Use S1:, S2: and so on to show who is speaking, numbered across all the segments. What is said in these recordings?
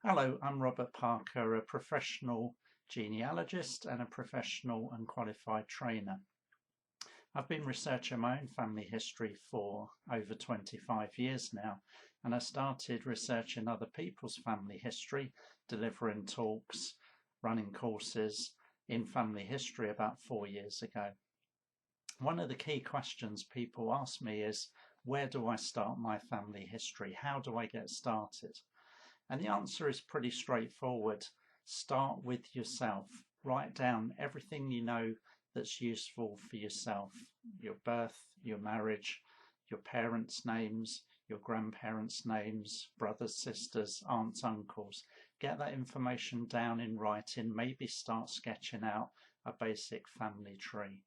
S1: Hello, I'm Robert Parker, a professional genealogist and a professional and qualified trainer. I've been researching my own family history for over 25 years now, and I started researching other people's family history, delivering talks, running courses in family history about 4 years ago. One of the key questions people ask me is, where do I start my family history? How do I get started? And the answer is pretty straightforward. Start with yourself. Write down everything you know that's useful for yourself. Your birth, your marriage, your parents' names, your grandparents' names, brothers, sisters, aunts, uncles. Get that information down in writing. Maybe start sketching out a basic family tree.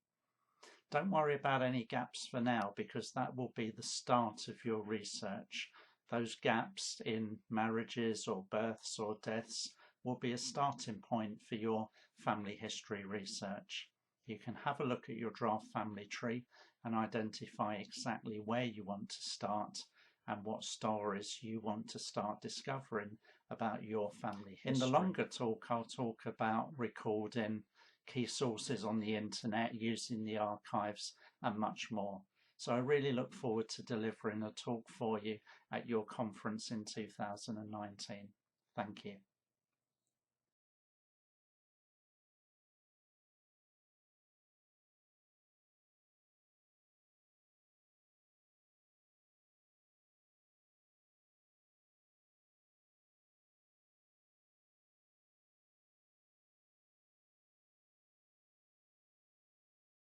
S1: Don't worry about any gaps for now, because that will be the start of your research. Those gaps in marriages or births or deaths will be a starting point for your family history research. You can have a look at your draft family tree and identify exactly where you want to start and what stories you want to start discovering about your family history. In the longer talk, I'll talk about recording key sources on the internet, using the archives, and much more. So I really look forward to delivering a talk for you at your conference in 2019. Thank you.